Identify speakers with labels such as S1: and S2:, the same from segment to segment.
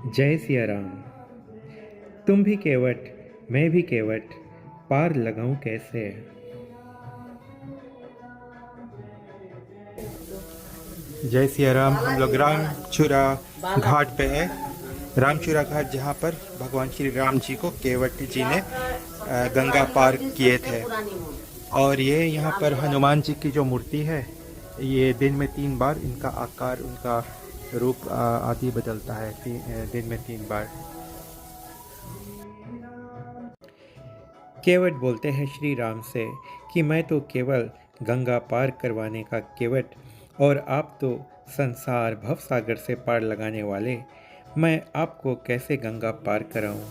S1: जय सिया राम। तुम भी केवट, मैं भी केवट, पार लगाऊं कैसे। जय सिया राम। हम लोग रामचूरा घाट पे है। रामचूरा घाट जहाँ पर भगवान श्री राम जी को केवट जी ने गंगा पार किए थे। और ये यहाँ पर हनुमान जी की जो मूर्ति है, ये दिन में 3 बार इनका आकार, उनका रूप आदि बदलता है। दिन में 3 बार। केवट बोलते हैं श्री राम से कि मैं तो केवल गंगा पार करवाने का केवट, और आप तो संसार भवसागर से पार लगाने वाले। मैं आपको कैसे गंगा पार कराऊं।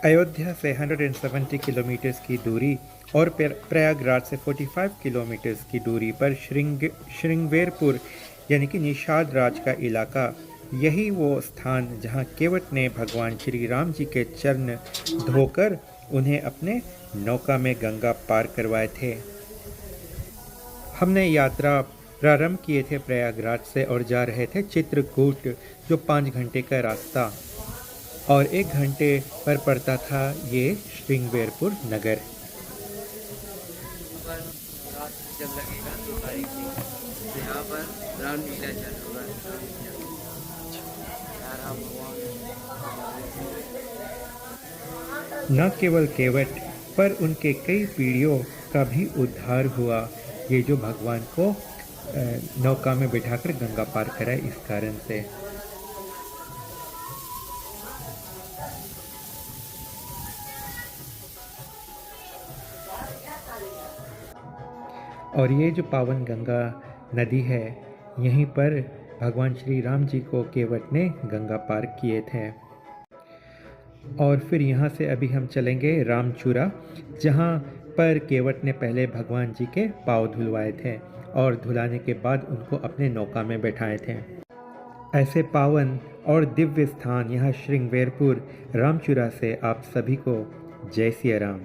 S1: अयोध्या से 170 किलोमीटर्स की दूरी और प्रयागराज से 45 किलोमीटर्स की दूरी पर श्रृंगवेरपुर यानी कि निषाद राज का इलाका, यही वो स्थान जहाँ केवट ने भगवान श्री राम जी के चरण धोकर उन्हें अपने नौका में गंगा पार करवाए थे। हमने यात्रा प्रारंभ किए थे प्रयागराज से और जा रहे थे चित्रकूट, जो 5 घंटे का रास्ता, और 1 घंटे पर पड़ता था ये श्रृंगवेरपुर नगर।
S2: जब लगेगा तो तारीख से यहाँ पर रामलीला चल होगा। राम
S1: न केवल केवट पर उनके कई पीढ़ियों का भी उद्धार हुआ, ये जो भगवान को नौका में बिठाकर गंगा पार कराए इस कारण से। और ये जो पावन गंगा नदी है, यहीं पर भगवान श्री राम जी को केवट ने गंगा पार किए थे। और फिर यहाँ से अभी हम चलेंगे रामचूरा, जहाँ पर केवट ने पहले भगवान जी के पाँव धुलवाए थे और धुलाने के बाद उनको अपने नौका में बैठाए थे। ऐसे पावन और दिव्य स्थान यहाँ श्रृंगवेरपुर रामचूरा से आप सभी को जय सिया राम।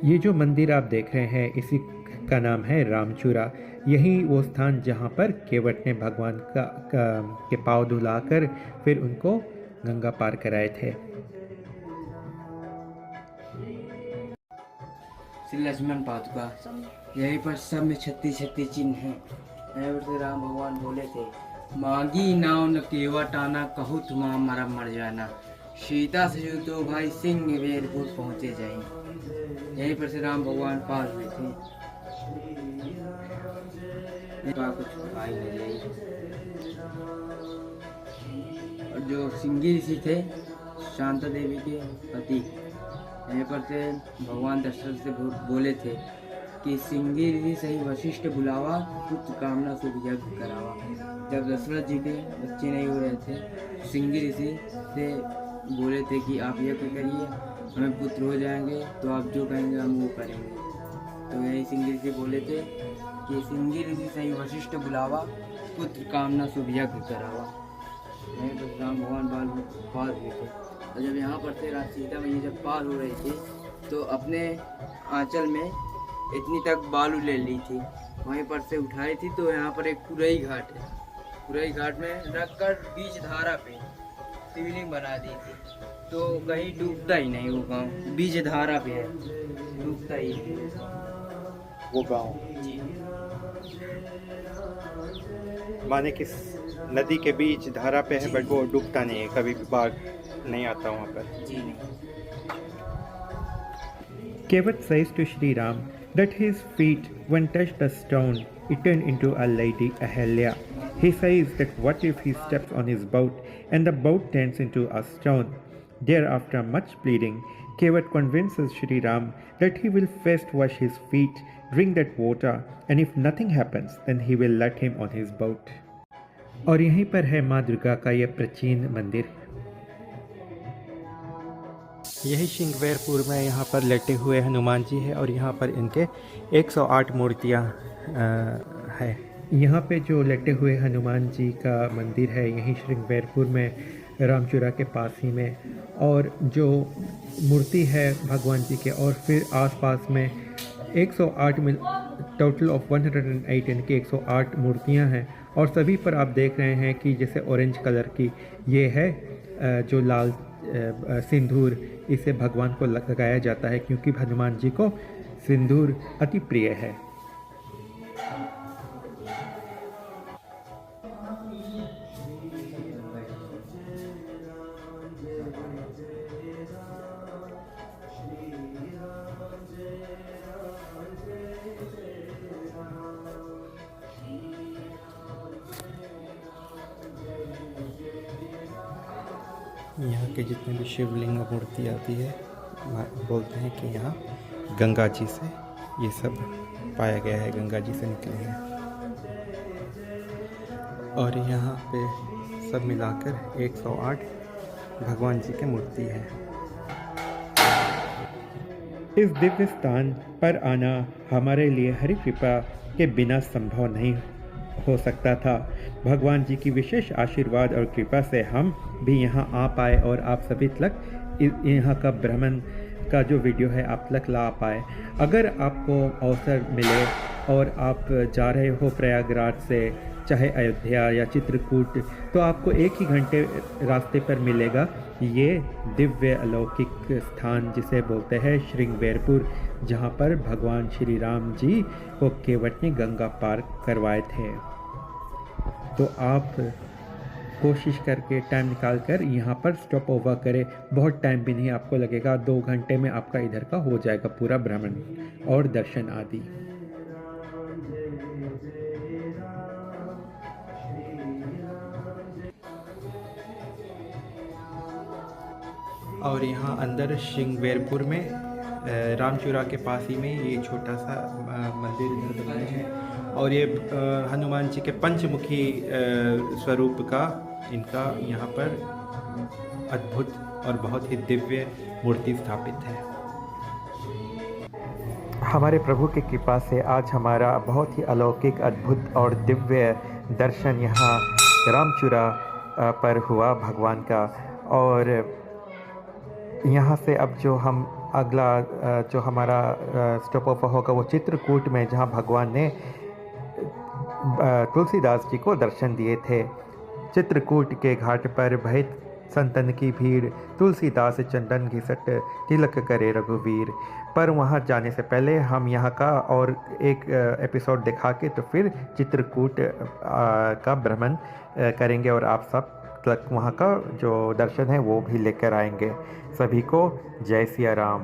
S1: ये जो मंदिर आप देख रहे हैं, इसी का नाम है रामचूरा। यही वो स्थान जहाँ पर केवट ने भगवान के पाँव धुलाकर फिर उनको गंगा पार कराए थे।
S2: श्री लक्ष्मण पादुका, यहीं पर सब में 36 चिन्ह हैं। यहीं पर से राम भगवान बोले थे, मांगी नाव न केवट आना, कहूँ तुम मर जाना। सीता से जो तो भाई श्रृंगवेरपुर पहुँचे जाए। यहीं पर से राम भगवान पार हुए थे। कुछ भाई नहीं। और जो सिंगी ऋषि थे, शांता देवी के पति, यहीं पर से भगवान दशरथ से बोले थे कि सिंगी ऋषि सही वशिष्ठ बुलावा, पुत्र कामना शुभ यज्ञ करावा। जब दशरथ जी के बच्चे नहीं हो रहे थे, सिंगी ऋषि से बोले थे कि आप यज्ञ करिए, हमें पुत्र हो जाएंगे तो आप जो कहेंगे हम वो करेंगे। तो यही सिंगी ऋषि बोले थे कि सिंगी ऋषि सही वशिष्ठ बुलावा, पुत्र कामना शुभ यज्ञ करावा। यहीं पर राम भगवान पार हुए थे। और जब यहाँ पर थे सीता मैया जब पार हो रही थी, तो अपने आंचल में इतनी तक बालू ले ली थी, वहीं पर से उठाई थी। तो यहाँ पर एक कुरई घाट है, कुरई घाट में रखकर बीच धारा पे शिवलिंग बना दी थी, तो कहीं डूबता ही नहीं वो गाँव, बीच धारा पे है, डूबता ही
S1: वो गांव
S2: जी।
S1: माने किस नदी के बीच धारा पे है, बट वो डूबता नहीं है, कभी भी बाढ़ नहीं आता वहाँ पर।
S2: जी नहीं।
S1: Kevat says to Sri Ram that his feet, when touched the stone, it turned into a lady Ahalya. He says that what if he steps on his boat and the boat turns into a stone? Thereafter, much pleading, Kevat convinces Sri Ram that he will first wash his feet, drink that water, and if nothing happens, then he will let him on his boat. और यहीं पर है माँ दुर्गा का यह प्राचीन मंदिर। यही श्रृंगवेरपुर में यहाँ पर लेटे हुए हनुमान जी है, और यहाँ पर इनके 108 मूर्तियाँ हैं। यहाँ पे जो लेटे हुए हनुमान जी का मंदिर है, यहीं श्रृंगवेरपुर में रामचूरा के पास ही में। और जो मूर्ति है भगवान जी के, और फिर आसपास में 108 में टोटल ऑफ 108 यानी कि 108 मूर्तियां हैं। और सभी पर आप देख रहे हैं कि जैसे ऑरेंज कलर की ये है जो लाल सिंदूर, इसे भगवान को लगाया जाता है क्योंकि हनुमान जी को सिंदूर अति प्रिय है। यहाँ के जितने भी शिवलिंग मूर्ति आती है बोलते हैं कि यहाँ गंगा जी से ये सब पाया गया है, गंगा जी से निकले हैं। और यहाँ पे सब मिलाकर 108 भगवान जी की मूर्ति है। इस दिव्य स्थान पर आना हमारे लिए हरि कृपा के बिना संभव नहीं हो सकता था। भगवान जी की विशेष आशीर्वाद और कृपा से हम भी यहाँ आ पाए और आप सभी तक यहाँ का भ्रमण का जो वीडियो है आप तक ला पाए। अगर आपको अवसर मिले और आप जा रहे हो प्रयागराज से चाहे अयोध्या या चित्रकूट, तो आपको एक ही घंटे रास्ते पर मिलेगा ये दिव्य अलौकिक स्थान जिसे बोलते हैं श्रृंगवेरपुर, जहाँ पर भगवान श्री राम जी को केवट ने गंगा पार करवाए थे। तो आप कोशिश करके टाइम निकाल कर यहाँ पर स्टॉप ओवर करें। बहुत टाइम भी नहीं आपको लगेगा, 2 घंटे में आपका इधर का हो जाएगा पूरा भ्रमण और दर्शन आदि। और यहाँ अंदर श्रृंगवेरपुर में रामचूरा के पास ही में ये छोटा सा मंदिर इधर बनाया है। और ये हनुमान जी के पंचमुखी स्वरूप का इनका यहाँ पर अद्भुत और बहुत ही दिव्य मूर्ति स्थापित है। हमारे प्रभु की कृपा से आज हमारा बहुत ही अलौकिक, अद्भुत और दिव्य दर्शन यहाँ रामचूरा पर हुआ भगवान का। और यहाँ से अब जो हम अगला जो हमारा स्टॉप ऑफ होगा वो चित्रकूट में, जहाँ भगवान ने तुलसीदास जी को दर्शन दिए थे। चित्रकूट के घाट पर भय संतन की भीड़, तुलसीदास चंदन घिसट तिलक करे रघुवीर। पर वहाँ जाने से पहले हम यहाँ का और एक एपिसोड दिखा के तो फिर चित्रकूट का भ्रमण करेंगे और आप सब तक वहाँ का जो दर्शन है वो भी लेकर आएंगे। सभी को जय सिया राम।